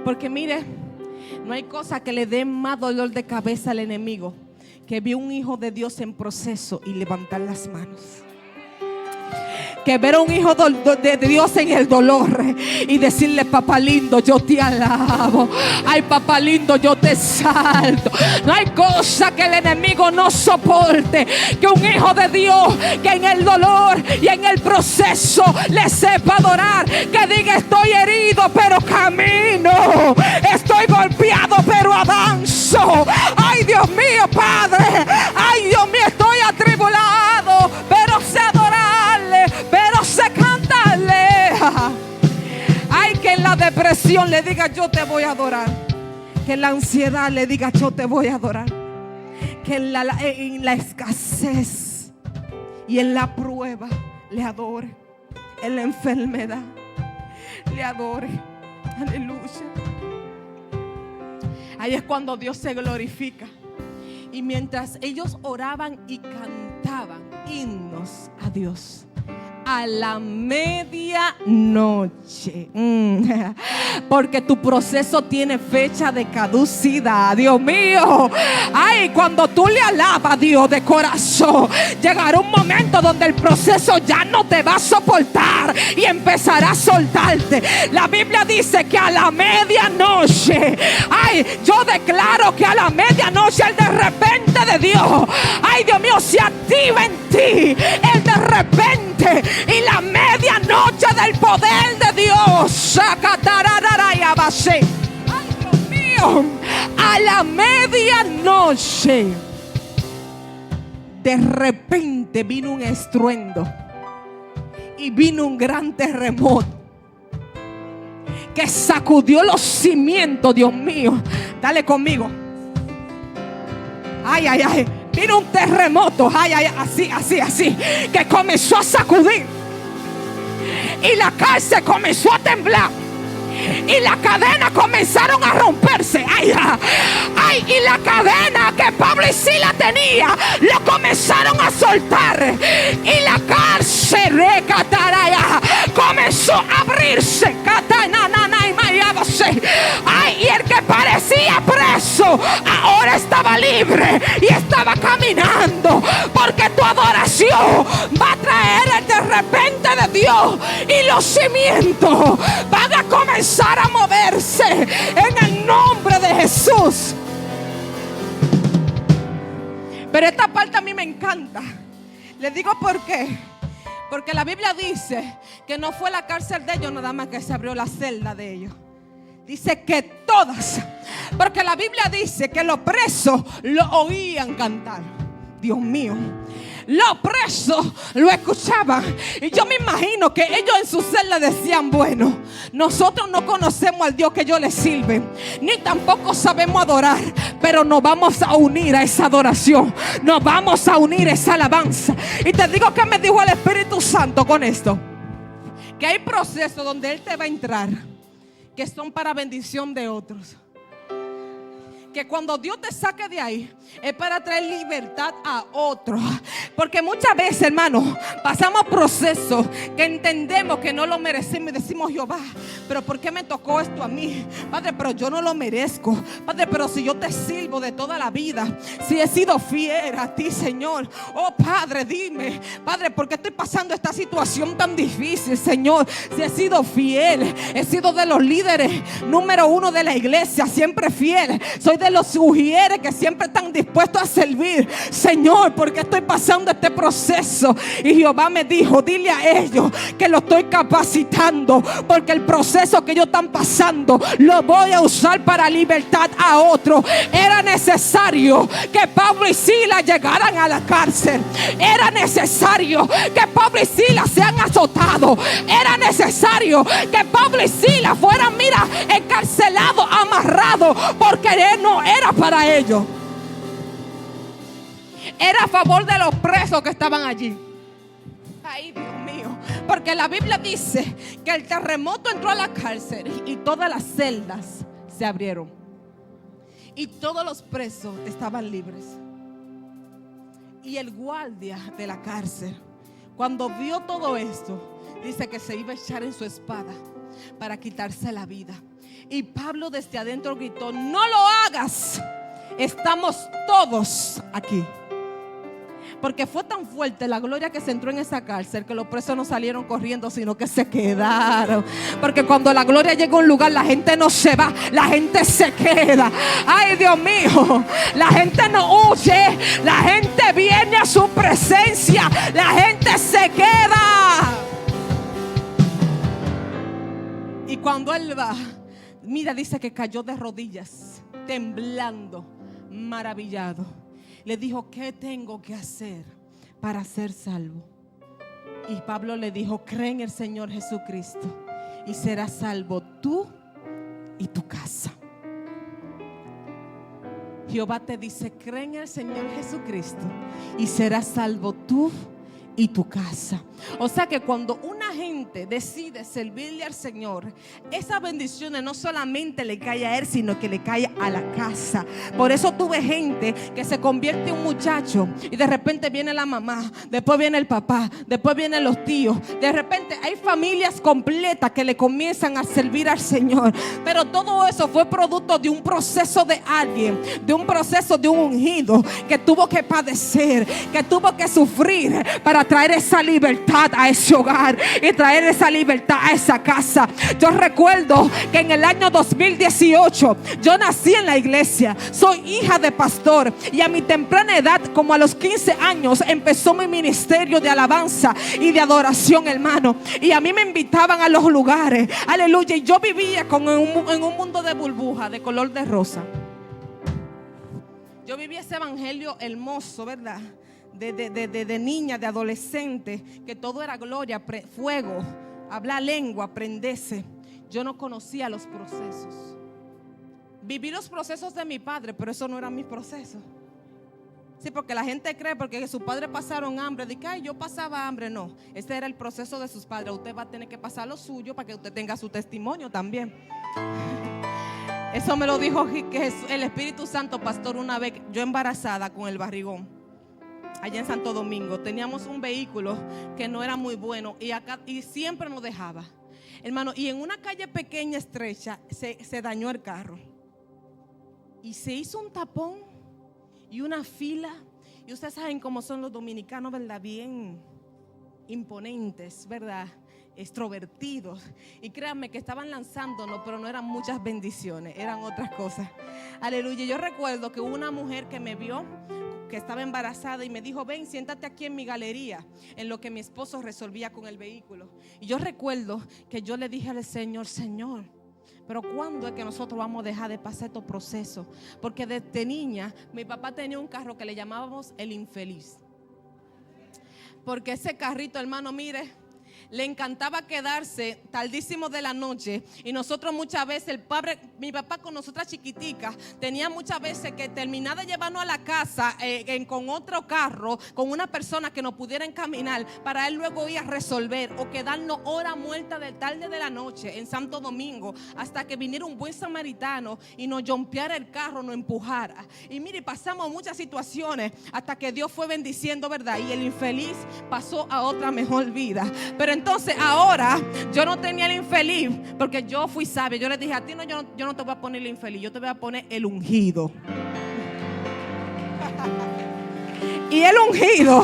Porque mire, no hay cosa que le dé más dolor de cabeza al enemigo que ver un hijo de Dios en proceso y levantar las manos. Que ver a un hijo de Dios en el dolor y decirle: papá lindo, yo te alabo. Ay, papá lindo, yo te exalto. No hay cosa que el enemigo no soporte que un hijo de Dios que en el dolor y en el proceso le sepa adorar. Que diga: estoy herido pero camino, estoy golpeado pero avanzo. Ay, Dios mío, Padre, ay, Dios mío, estoy atribulado pero sé adorarle, pero sé cantar. Que en la depresión le diga: yo te voy a adorar. Que en la ansiedad le diga: yo te voy a adorar. Que en la escasez y en la prueba le adore. En la enfermedad le adore. Aleluya. Ahí es cuando Dios se glorifica. Y mientras ellos oraban y cantaban himnos a Dios, a la medianoche, porque tu proceso tiene fecha de caducidad, Dios mío. Ay, cuando tú le alabas a Dios de corazón, llegará un momento donde el proceso ya no te va a soportar y empezará a soltarte. La Biblia dice que a la medianoche, ay, yo declaro que a la medianoche el de repente de Dios, ay, Dios mío, se activa en ti el de repente y la medianoche del poder de Dios. Ay, Dios mío, a la medianoche de repente vino un estruendo y vino un gran terremoto que sacudió los cimientos. Dios mío, dale conmigo. Ay, ay, ay. Vino un terremoto, ay, ay, así, que comenzó a sacudir. Y la cárcel comenzó a temblar. Y las cadenas comenzaron a romperse. Ay, ay, y la cadena que Pablo y Silas tenía, lo comenzaron a soltar. Y la cárcel comenzó a abrirse. Ay, y el que parecía preso ahora estaba libre y estaba caminando, porque tu adoración va a traer el de repente de Dios y los cimientos van a comenzar a moverse en el nombre de Jesús. Pero esta parte a mí me encanta. Les digo por qué. Porque la Biblia dice que no fue la cárcel de ellos nada más que se abrió la celda de ellos. Dice que todas. Porque la Biblia dice que los presos lo oían cantar. Dios mío. Los presos lo escuchaban. Y yo me imagino que ellos en su celda decían: bueno, nosotros no conocemos al Dios que ellos les sirven, ni tampoco sabemos adorar, pero nos vamos a unir a esa adoración, nos vamos a unir a esa alabanza. Y te digo que me dijo el Espíritu Santo con esto: que hay procesos donde Él te va a entrar que son para bendición de otros. Que cuando Dios te saque de ahí es para traer libertad a otros. Porque muchas veces, hermano, pasamos procesos que entendemos que no lo merecemos y decimos: Jehová, pero ¿por qué me tocó esto a mí? Padre, pero yo no lo merezco. Padre, pero si yo te sirvo de toda la vida, si he sido fiel a ti, Señor. Oh Padre, dime, Padre, ¿por qué estoy pasando esta situación tan difícil, Señor? Si he sido fiel, he sido de los líderes número 1 de la iglesia, siempre fiel. Soy de los ujieres que siempre están dispuestos a servir. Señor, ¿por qué estoy pasando este proceso? Y Jehová me dijo: dile a ellos que lo estoy capacitando, porque el proceso que ellos están pasando lo voy a usar para libertad a otros. Era necesario que Pablo y Silas llegaran a la cárcel. Era necesario que Pablo y Silas sean azotados. Era necesario que Pablo y Silas fueran, mira, encarcelados, amarrados, porque no era para ellos. Era a favor de los presos que estaban allí. Ay, Dios mío. Porque la Biblia dice que el terremoto entró a la cárcel y todas las celdas se abrieron. Y todos los presos estaban libres. Y el guardia de la cárcel, cuando vio todo esto, dice que se iba a echar en su espada para quitarse la vida. Y Pablo desde adentro gritó: no lo hagas, estamos todos aquí. Porque fue tan fuerte la gloria que se entró en esa cárcel que los presos no salieron corriendo, sino que se quedaron. Porque cuando la gloria llega a un lugar, la gente no se va, la gente se queda. Ay, Dios mío, la gente no huye, la gente viene a su presencia, la gente se queda. Y cuando él va, mira, dice que cayó de rodillas, temblando, maravillado. Le dijo: ¿qué tengo que hacer para ser salvo? Y Pablo le dijo: cree en el Señor Jesucristo y serás salvo tú y tu casa. Jehová te dice: cree en el Señor Jesucristo y serás salvo tú y tu casa. O sea que cuando una gente decide servirle al Señor, esas bendiciones no solamente le cae a él, sino que le cae a la casa. Por eso tuve gente que se convierte en un muchacho y de repente viene la mamá, después viene el papá, después vienen los tíos. De repente hay familias completas que le comienzan a servir al Señor. Pero todo eso fue producto de un proceso de alguien, de un proceso de un ungido que tuvo que padecer, que tuvo que sufrir para traer esa libertad a ese hogar y traer esa libertad a esa casa. Yo recuerdo que en el año 2018 yo nací en la iglesia, soy hija de pastor, y a mi temprana edad, como a los 15 años, empezó mi ministerio de alabanza y de adoración, hermano. Y a mí me invitaban a los lugares, aleluya, y yo vivía en un mundo de burbuja de color de rosa. Yo vivía ese evangelio hermoso, ¿verdad? De niña, de adolescente, que todo era gloria, fuego, hablar lengua, aprenderse. Yo no conocía los procesos. Viví los procesos de mi padre, pero eso no era mi proceso. Sí, porque la gente cree porque sus padres pasaron hambre, de que ay, yo pasaba hambre. No, ese era el proceso de sus padres. Usted va a tener que pasar lo suyo para que usted tenga su testimonio también. Eso me lo dijo el Espíritu Santo, pastor, una vez yo embarazada con el barrigón. Allá en Santo Domingo teníamos un vehículo que no era muy bueno y siempre nos dejaba, hermano. Y en una calle pequeña, estrecha, se dañó el carro y se hizo un tapón y una fila. Y ustedes saben cómo son los dominicanos, ¿verdad? Bien imponentes, ¿verdad? Extrovertidos. Y créanme que estaban lanzándonos, pero no eran muchas bendiciones, eran otras cosas. Aleluya. Yo recuerdo que hubo una mujer que me vio que estaba embarazada y me dijo: ven, siéntate aquí en mi galería, en lo que mi esposo resolvía con el vehículo. Y yo recuerdo que yo le dije al Señor: Señor, pero ¿cuándo es que nosotros vamos a dejar de pasar estos procesos? Porque desde niña mi papá tenía un carro que le llamábamos el infeliz, porque ese carrito, hermano, mire, le encantaba quedarse tardísimo de la noche. Y nosotros muchas veces, mi papá con nosotras chiquiticas, tenía muchas veces que terminar de llevarnos a la casa con otro carro, con una persona que nos pudiera encaminar, para él luego ir a resolver o quedarnos hora muerta de tarde de la noche en Santo Domingo, hasta que viniera un buen samaritano y nos jompeara el carro, nos empujara. Y mire, pasamos muchas situaciones hasta que Dios fue bendiciendo, ¿verdad? Y el infeliz pasó a otra mejor vida. Pero entonces ahora yo no tenía el infeliz, porque yo fui sabia. Yo le dije: a ti no, yo no te voy a poner el infeliz, yo te voy a poner el ungido. Y el ungido,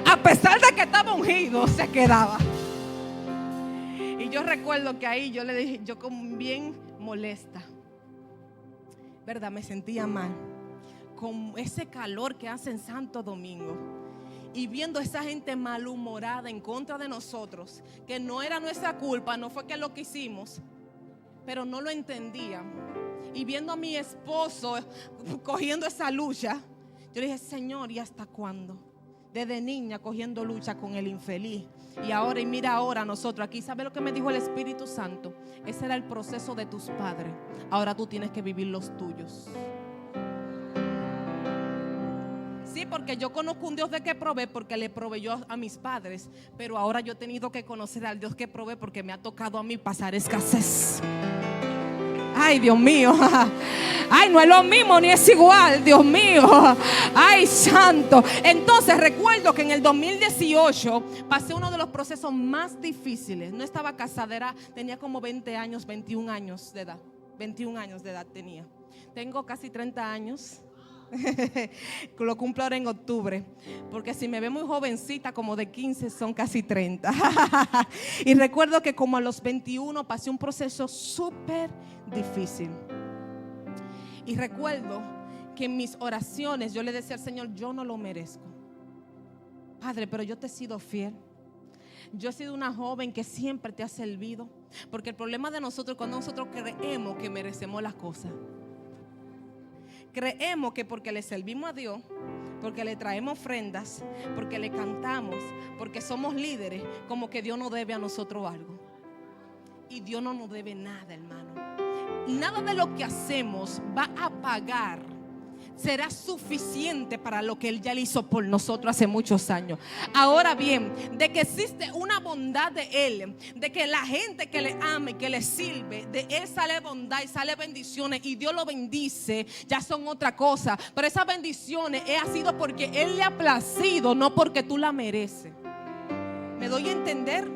a pesar de que estaba ungido, se quedaba. Y yo recuerdo que ahí yo le dije, yo como bien molesta, ¿verdad? Me sentía mal con ese calor que hace en Santo Domingo. Y viendo a esa gente malhumorada en contra de nosotros, que no era nuestra culpa, no fue que lo quisimos, pero no lo entendían. Y viendo a mi esposo cogiendo esa lucha, yo le dije: Señor, ¿y hasta cuándo? Desde niña cogiendo lucha con el infeliz. Y ahora, y mira ahora nosotros aquí. ¿Sabe lo que me dijo el Espíritu Santo? Ese era el proceso de tus padres. Ahora tú tienes que vivir los tuyos. Sí, porque yo conozco un Dios de que provee, porque le proveyó a mis padres. Pero ahora yo he tenido que conocer al Dios que provee, porque me ha tocado a mí pasar escasez. Ay, Dios mío. Ay, no es lo mismo ni es igual, Dios mío. Ay, santo. Entonces recuerdo que en el 2018 pasé uno de los procesos más difíciles. No estaba casada, tenía como 20 años, 21 años de edad. 21 años de edad tenía. Tengo casi 30 años. Lo cumplo ahora en octubre, porque si me ve muy jovencita, como de 15, son casi 30. Y recuerdo que como a los 21 pasé un proceso súper difícil. Y recuerdo que en mis oraciones yo le decía al Señor: yo no lo merezco, Padre, pero yo te he sido fiel. Yo he sido una joven que siempre te ha servido. Porque el problema de nosotros es cuando nosotros creemos que merecemos las cosas. Creemos que porque le servimos a Dios, porque le traemos ofrendas, porque le cantamos, porque somos líderes, como que Dios nos debe a nosotros algo. Y Dios no nos debe nada, hermano. Nada de lo que hacemos va a pagar, será suficiente para lo que Él ya le hizo por nosotros hace muchos años. Ahora bien, de que existe una bondad de Él, de que la gente que le ama y que le sirve, de Él sale bondad y sale bendiciones y Dios lo bendice, ya son otra cosa. Pero esas bendiciones ha sido porque Él le ha placido, no porque tú la mereces. ¿Me doy a entender?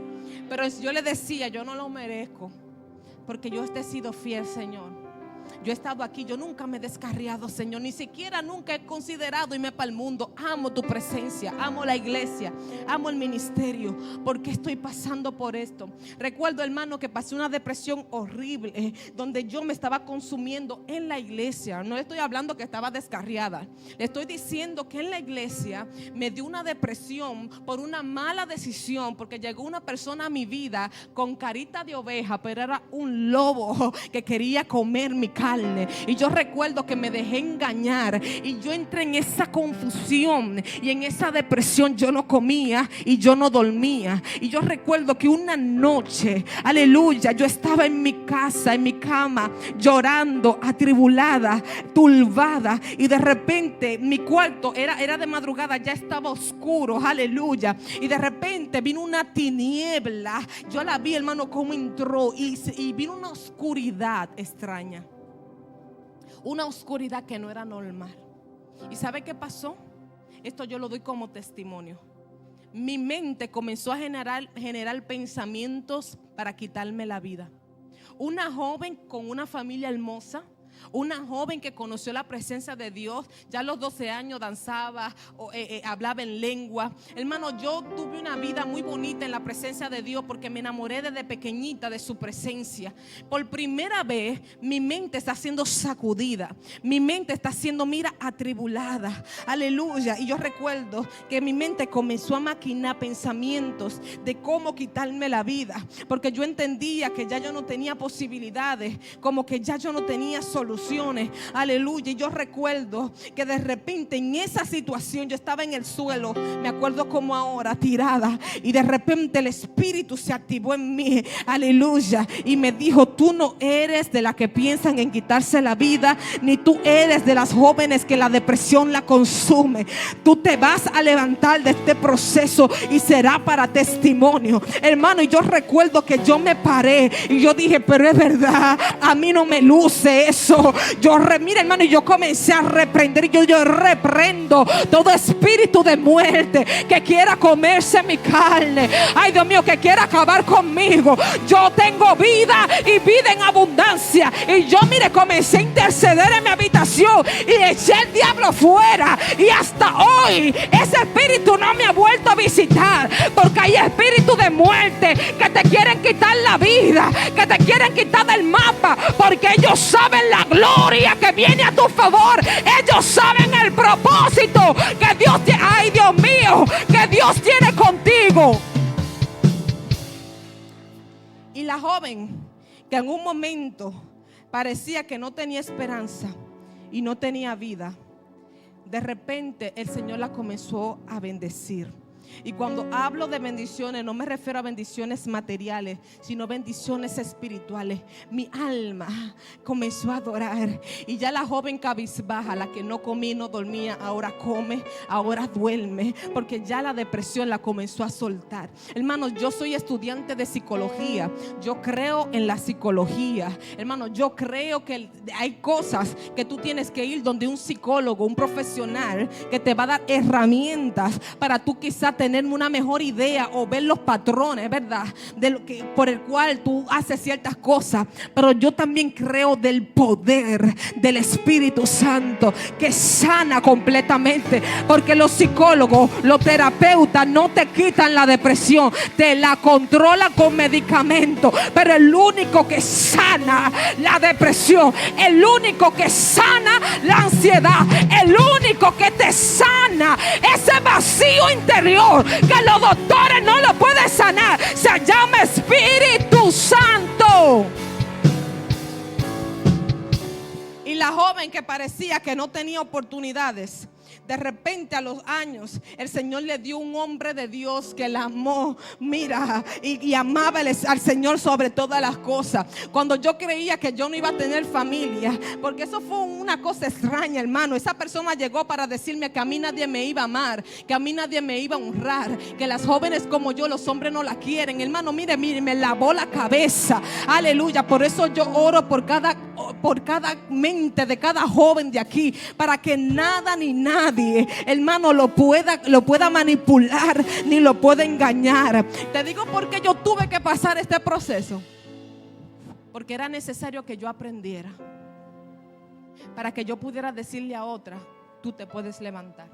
Pero yo le decía, yo no lo merezco, porque yo he sido fiel, Señor. Yo he estado aquí, yo nunca me he descarriado, Señor. Ni siquiera nunca he considerado irme para el mundo. Amo tu presencia, amo la iglesia, amo el ministerio. ¿Por qué estoy pasando por esto? Recuerdo, hermano, que pasé una depresión horrible, donde yo me estaba consumiendo en la iglesia. No le estoy hablando que estaba descarriada. Le estoy diciendo que en la iglesia me dio una depresión por una mala decisión, porque llegó una persona a mi vida con carita de oveja, pero era un lobo que quería comer mi carne. Y yo recuerdo que me dejé engañar y yo entré en esa confusión y en esa depresión. Yo no comía y yo no dormía. Y yo recuerdo que una noche, aleluya, yo estaba en mi casa, en mi cama, llorando, atribulada, turbada. Y de repente mi cuarto era de madrugada, ya estaba oscuro, aleluya. Y de repente vino una tiniebla. Yo la vi, hermano, cómo entró y vino una oscuridad extraña. Una oscuridad que no era normal. ¿Y sabe qué pasó? Esto yo lo doy como testimonio. Mi mente comenzó a generar pensamientos para quitarme la vida. Una joven con una familia hermosa, una joven que conoció la presencia de Dios, ya a los 12 años danzaba, hablaba en lengua. Hermano, yo tuve una vida muy bonita en la presencia de Dios porque me enamoré desde pequeñita de su presencia. Por primera vez mi mente está siendo sacudida, mi mente está siendo, atribulada, aleluya. Y yo recuerdo que mi mente comenzó a maquinar pensamientos de cómo quitarme la vida, porque yo entendía que ya yo no tenía posibilidades, como que ya yo no tenía soluciones, aleluya. Y yo recuerdo que de repente en esa situación yo estaba en el suelo, me acuerdo como ahora, tirada, y de repente el Espíritu se activó en mí, aleluya, y me dijo: tú no eres de las que piensan en quitarse la vida, ni tú eres de las jóvenes que la depresión la consume. Tú te vas a levantar de este proceso y será para testimonio, hermano. Y yo recuerdo que yo me paré y yo dije: pero es verdad, a mí no me luce eso. Mira, hermano, y yo comencé a reprender. Y yo reprendo todo espíritu de muerte que quiera comerse mi carne. Ay, Dios mío, que quiera acabar conmigo. Yo tengo vida y vida en abundancia. Y yo, comencé a interceder en mi habitación y eché el diablo fuera. Y hasta hoy ese espíritu no me ha vuelto a visitar, porque hay espíritus de muerte que te quieren quitar la vida, que te quieren quitar del mapa, porque ellos saben la gloria que viene a tu favor. Ellos saben el propósito que Dios tiene. Ay, Dios mío, que Dios tiene contigo. Y la joven que en un momento parecía que no tenía esperanza y no tenía vida, de repente el Señor la comenzó a bendecir. Y cuando hablo de bendiciones, no me refiero a bendiciones materiales, sino bendiciones espirituales. Mi alma comenzó a adorar. Y ya la joven cabizbaja, la que no comía y no dormía, ahora come, ahora duerme, porque ya la depresión la comenzó a soltar. Hermanos, yo soy estudiante de psicología. Yo creo en la psicología. Hermanos, yo creo que hay cosas que tú tienes que ir donde un psicólogo, un profesional, que te va a dar herramientas para tú quizás tener una mejor idea o ver los patrones, ¿verdad?, de lo que, por el cual tú haces ciertas cosas. Pero yo también creo del poder del Espíritu Santo que sana completamente, porque los psicólogos, los terapeutas no te quitan la depresión, te la controlan con medicamentos. Pero el único que sana la depresión, el único que sana la ansiedad, el único que te sana ese vacío interior que los doctores no lo pueden sanar, se llama Espíritu Santo. Y la joven que parecía que no tenía oportunidades, De repente, a los años, el Señor le dio un hombre de Dios que la amó, mira, y amaba al Señor sobre todas las cosas. Cuando yo creía que yo no iba a tener familia, porque eso fue una cosa extraña, hermano. Esa persona llegó para decirme que a mí nadie me iba a amar, que a mí nadie me iba a honrar, que las jóvenes como yo, los hombres no la quieren. Hermano, mire, me lavó la cabeza. Aleluya. Por eso yo oro por cada mente de cada joven de aquí, para que nada ni nadie, hermano, lo pueda manipular ni lo pueda engañar. Te digo por qué yo tuve que pasar este proceso, porque era necesario que yo aprendiera, para que yo pudiera decirle a otra: tú te puedes levantar.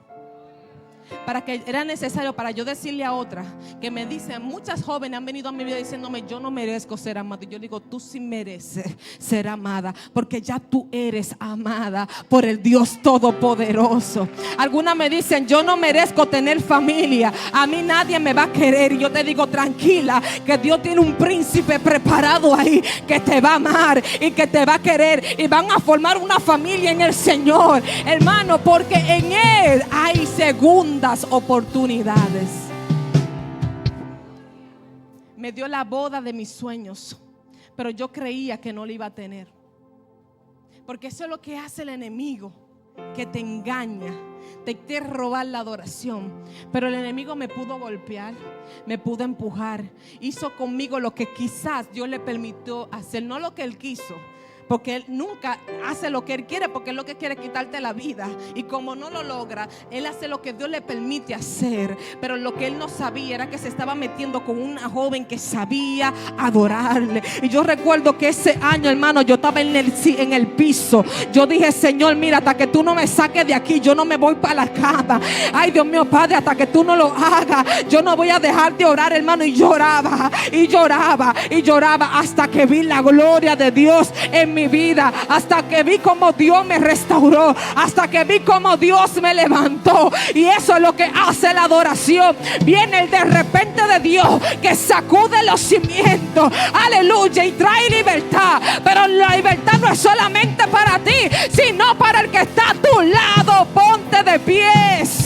Era necesario para yo decirle a otra que me dicen, muchas jóvenes han venido a mi vida diciéndome: yo no merezco ser amada. Y yo digo: tú sí mereces ser amada, porque ya tú eres amada por el Dios Todopoderoso. Algunas me dicen: yo no merezco tener familia, a mí nadie me va a querer. Y yo te digo: tranquila, que Dios tiene un príncipe preparado ahí que te va a amar y que te va a querer, y van a formar una familia en el Señor, hermano, porque en Él hay segundas oportunidades. Me dio la boda de mis sueños, pero yo creía que no la iba a tener, porque eso es lo que hace el enemigo, que te engaña, te quiere robar la adoración. Pero el enemigo me pudo golpear, me pudo empujar, hizo conmigo lo que quizás Dios le permitió hacer, no lo que Él quiso, porque Él nunca hace lo que Él quiere, porque Él lo que quiere es quitarte la vida. Y como no lo logra, Él hace lo que Dios le permite hacer. Pero lo que Él no sabía era que se estaba metiendo con una joven que sabía adorarle. Y yo recuerdo que ese año, hermano, yo estaba en el piso. Yo dije: Señor, mira, hasta que tú no me saques de aquí, yo no me voy para la cama. Ay, Dios mío, Padre, hasta que tú no lo hagas, yo no voy a dejar de orar, hermano. Y lloraba, y lloraba, y lloraba, hasta que vi la gloria de Dios en mi vida, hasta que vi como Dios me restauró, hasta que vi como Dios me levantó. Y eso es lo que hace la adoración. Viene el de repente de Dios que sacude los cimientos, aleluya, y trae libertad. Pero la libertad no es solamente para ti, sino para el que está a tu lado. Ponte de pies.